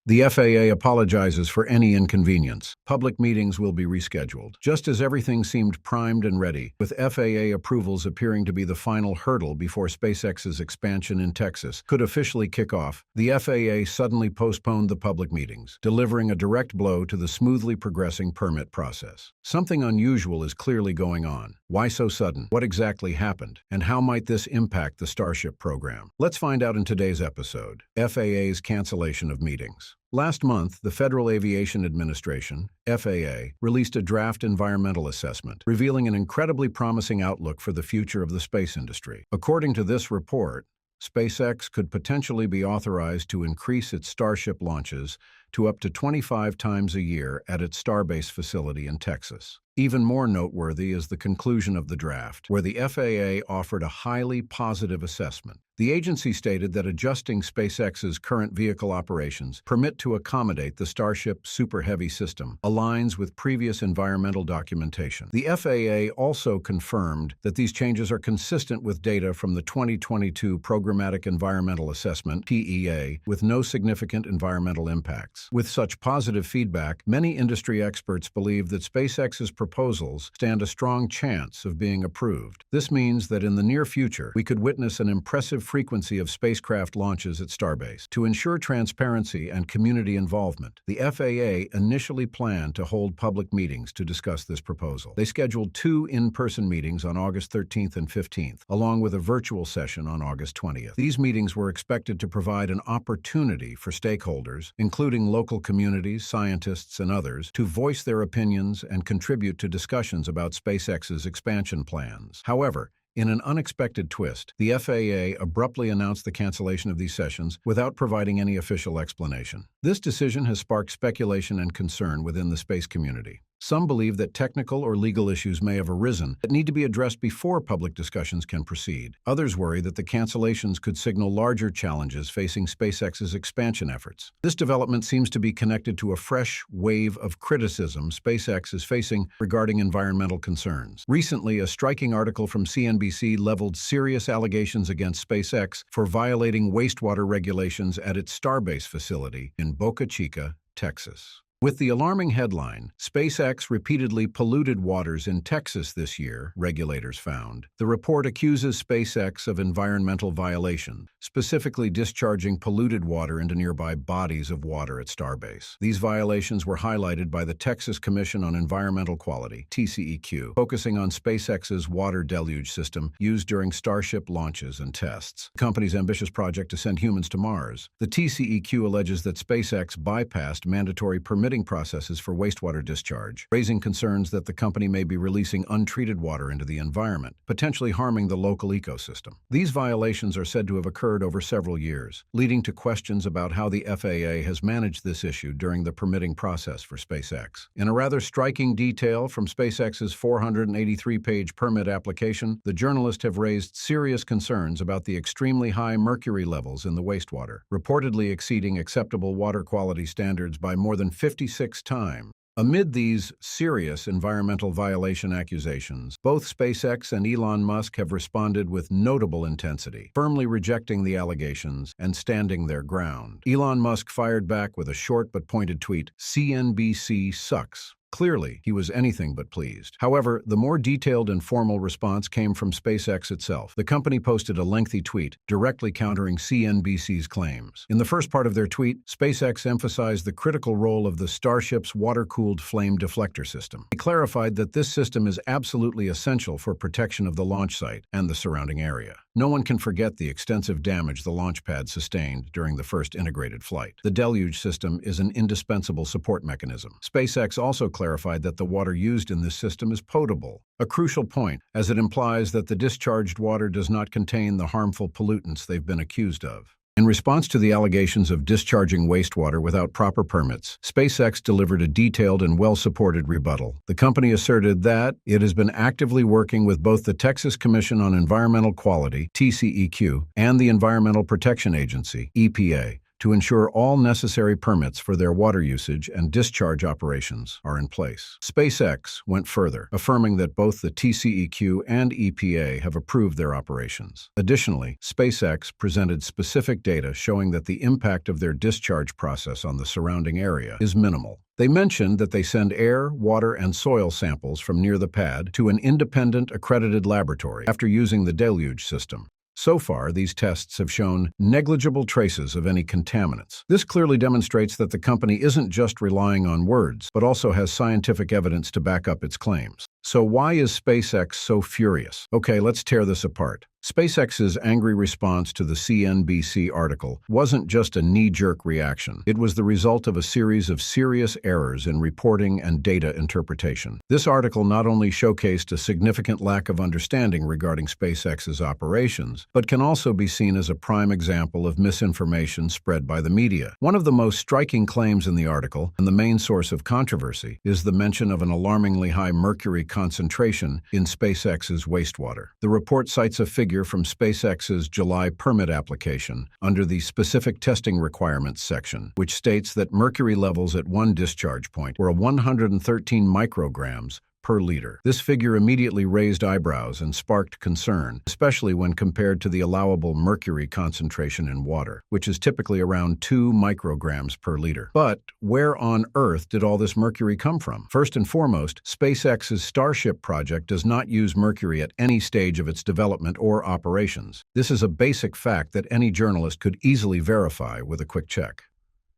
The FAA apologizes for any inconvenience. Public meetings will be rescheduled. Just as everything seemed primed and ready, with FAA approvals appearing to be the final hurdle before SpaceX's expansion in Texas could officially kick off, the FAA suddenly postponed the public meetings, delivering a direct blow to the smoothly progressing permit process. Something unusual is clearly going on. Why so sudden? What exactly happened? And how might this impact the Starship program? Let's find out in today's episode. FAA's cancellation of meetings. Last month, the Federal Aviation Administration, FAA, released a draft environmental assessment, revealing an incredibly promising outlook for the future of the space industry. According to this report, SpaceX could potentially be authorized to increase its Starship launches to up to 25 times a year at its Starbase facility in Texas. Even more noteworthy is the conclusion of the draft, where the FAA offered a highly positive assessment. The agency stated that adjusting SpaceX's current vehicle operations permit to accommodate the Starship Super Heavy system aligns with previous environmental documentation. The FAA also confirmed that these changes are consistent with data from the 2022 Programmatic Environmental Assessment (PEA), with no significant environmental impacts. With such positive feedback, many industry experts believe that SpaceX's proposals stand a strong chance of being approved. This means that in the near future, we could witness an impressive frequency of spacecraft launches at Starbase. To ensure transparency and community involvement, the FAA initially planned to hold public meetings to discuss this proposal. They scheduled 2 in-person meetings on August 13th and 15th, along with a virtual session on August 20th. These meetings were expected to provide an opportunity for stakeholders, including local communities, scientists, and others, to voice their opinions and contribute to discussions about SpaceX's expansion plans. However, in an unexpected twist, the FAA abruptly announced the cancellation of these sessions without providing any official explanation. This decision has sparked speculation and concern within the space community. Some believe that technical or legal issues may have arisen that need to be addressed before public discussions can proceed. Others worry that the cancellations could signal larger challenges facing SpaceX's expansion efforts. This development seems to be connected to a fresh wave of criticism SpaceX is facing regarding environmental concerns. Recently, a striking article from CNBC leveled serious allegations against SpaceX for violating wastewater regulations at its Starbase facility in Boca Chica, Texas. With the alarming headline, "SpaceX repeatedly polluted waters in Texas this year," regulators found, the report accuses SpaceX of environmental violation, specifically discharging polluted water into nearby bodies of water at Starbase. These violations were highlighted by the Texas Commission on Environmental Quality, TCEQ, focusing on SpaceX's water deluge system used during Starship launches and tests, the company's ambitious project to send humans to Mars. The TCEQ alleges that SpaceX bypassed mandatory permitting processes for wastewater discharge, raising concerns that the company may be releasing untreated water into the environment, potentially harming the local ecosystem. These violations are said to have occurred over several years, leading to questions about how the FAA has managed this issue during the permitting process for SpaceX. In a rather striking detail from SpaceX's 483-page permit application, the journalists have raised serious concerns about the extremely high mercury levels in the wastewater, reportedly exceeding acceptable water quality standards by more than 56 times. Amid these serious environmental violation accusations, both SpaceX and Elon Musk have responded with notable intensity, firmly rejecting the allegations and standing their ground. Elon Musk fired back with a short but pointed tweet, "CNBC sucks." Clearly, he was anything but pleased. However, the more detailed and formal response came from SpaceX itself. The company posted a lengthy tweet, directly countering CNBC's claims. In the first part of their tweet, SpaceX emphasized the critical role of the Starship's water-cooled flame deflector system. They clarified that this system is absolutely essential for protection of the launch site and the surrounding area. No one can forget the extensive damage the launch pad sustained during the first integrated flight. The deluge system is an indispensable support mechanism. SpaceX also clarified that the water used in this system is potable, a crucial point, as it implies that the discharged water does not contain the harmful pollutants they've been accused of. In response to the allegations of discharging wastewater without proper permits, SpaceX delivered a detailed and well-supported rebuttal. The company asserted that it has been actively working with both the Texas Commission on Environmental Quality, TCEQ, and the Environmental Protection Agency, EPA, to ensure all necessary permits for their water usage and discharge operations are in place. SpaceX went further, affirming that both the TCEQ and EPA have approved their operations. Additionally, SpaceX presented specific data showing that the impact of their discharge process on the surrounding area is minimal. They mentioned that they send air, water, and soil samples from near the pad to an independent, accredited laboratory after using the deluge system. So far, these tests have shown negligible traces of any contaminants. This clearly demonstrates that the company isn't just relying on words, but also has scientific evidence to back up its claims. So why is SpaceX so furious? Okay, let's tear this apart. SpaceX's angry response to the CNBC article wasn't just a knee-jerk reaction. It was the result of a series of serious errors in reporting and data interpretation. This article not only showcased a significant lack of understanding regarding SpaceX's operations, but can also be seen as a prime example of misinformation spread by the media. One of the most striking claims in the article, and the main source of controversy, is the mention of an alarmingly high mercury concentration in SpaceX's wastewater. The report cites a figure from SpaceX's July permit application under the Specific Testing Requirements section, which states that mercury levels at one discharge point were 113 micrograms per liter. This figure immediately raised eyebrows and sparked concern, especially when compared to the allowable mercury concentration in water, which is typically around 2 micrograms per liter. But where on earth did all this mercury come from? First and foremost, SpaceX's Starship project does not use mercury at any stage of its development or operations. This is a basic fact that any journalist could easily verify with a quick check.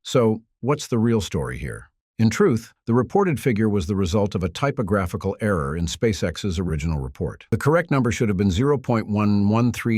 So, what's the real story here? In truth, the reported figure was the result of a typographical error in SpaceX's original report. The correct number should have been 0.113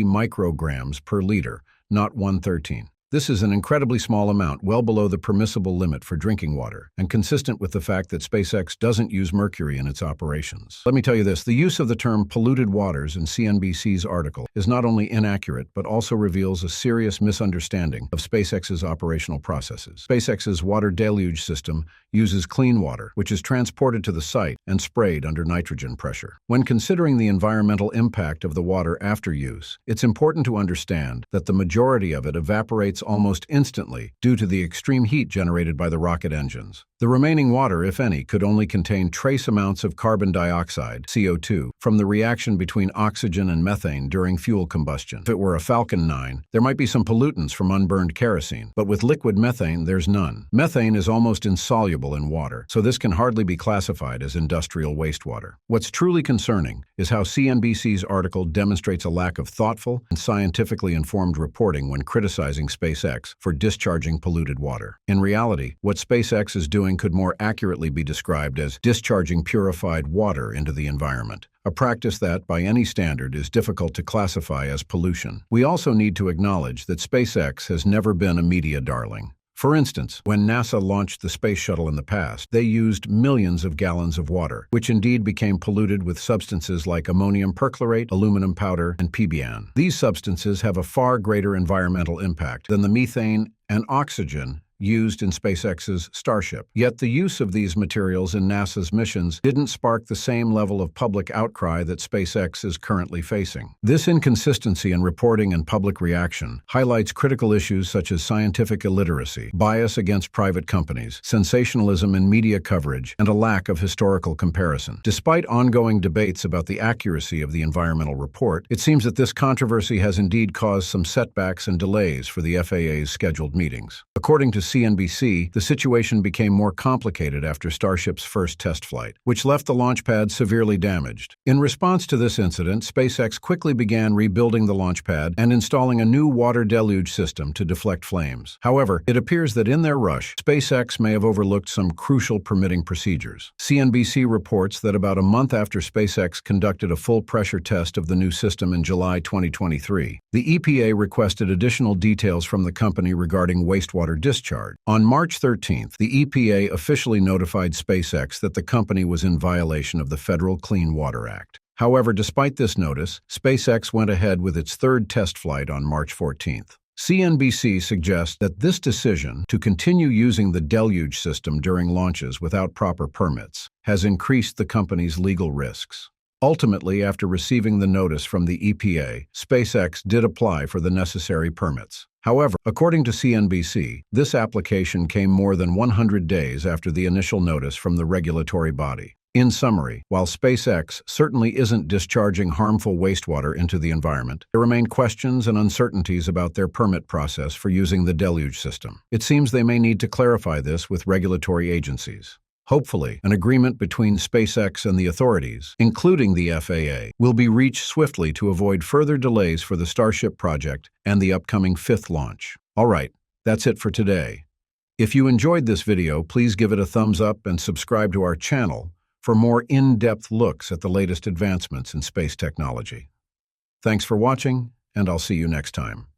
micrograms per liter, not 113. This is an incredibly small amount, well below the permissible limit for drinking water, and consistent with the fact that SpaceX doesn't use mercury in its operations. Let me tell you this, the use of the term polluted waters in CNBC's article is not only inaccurate, but also reveals a serious misunderstanding of SpaceX's operational processes. SpaceX's water deluge system uses clean water, which is transported to the site and sprayed under nitrogen pressure. When considering the environmental impact of the water after use, it's important to understand that the majority of it evaporates almost instantly due to the extreme heat generated by the rocket engines. The remaining water, if any, could only contain trace amounts of carbon dioxide, CO2, from the reaction between oxygen and methane during fuel combustion. If it were a Falcon 9, there might be some pollutants from unburned kerosene, but with liquid methane, there's none. Methane is almost insoluble in water, so this can hardly be classified as industrial wastewater. What's truly concerning is how CNBC's article demonstrates a lack of thoughtful and scientifically informed reporting when criticizing SpaceX for discharging polluted water. In reality, what SpaceX is doing could more accurately be described as discharging purified water into the environment, a practice that, by any standard, is difficult to classify as pollution. We also need to acknowledge that SpaceX has never been a media darling. For instance, when NASA launched the space shuttle in the past, they used millions of gallons of water, which indeed became polluted with substances like ammonium perchlorate, aluminum powder, and PBN. These substances have a far greater environmental impact than the methane and oxygen used in SpaceX's Starship. Yet the use of these materials in NASA's missions didn't spark the same level of public outcry that SpaceX is currently facing. This inconsistency in reporting and public reaction highlights critical issues such as scientific illiteracy, bias against private companies, sensationalism in media coverage, and a lack of historical comparison. Despite ongoing debates about the accuracy of the environmental report, it seems that this controversy has indeed caused some setbacks and delays for the FAA's scheduled meetings. According to CNBC, the situation became more complicated after Starship's first test flight, which left the launch pad severely damaged. In response to this incident, SpaceX quickly began rebuilding the launch pad and installing a new water deluge system to deflect flames. However, it appears that in their rush, SpaceX may have overlooked some crucial permitting procedures. CNBC reports that about a month after SpaceX conducted a full pressure test of the new system in July 2023, the EPA requested additional details from the company regarding wastewater discharge. On March 13th, the EPA officially notified SpaceX that the company was in violation of the Federal Clean Water Act. However, despite this notice, SpaceX went ahead with its third test flight on March 14th. CNBC suggests that this decision to continue using the deluge system during launches without proper permits has increased the company's legal risks. Ultimately, after receiving the notice from the EPA, SpaceX did apply for the necessary permits. However, according to CNBC, this application came more than 100 days after the initial notice from the regulatory body. In summary, while SpaceX certainly isn't discharging harmful wastewater into the environment, there remain questions and uncertainties about their permit process for using the deluge system. It seems they may need to clarify this with regulatory agencies. Hopefully, an agreement between SpaceX and the authorities, including the FAA, will be reached swiftly to avoid further delays for the Starship project and the upcoming 5th launch. All right, that's it for today. If you enjoyed this video, please give it a thumbs up and subscribe to our channel for more in-depth looks at the latest advancements in space technology. Thanks for watching, and I'll see you next time.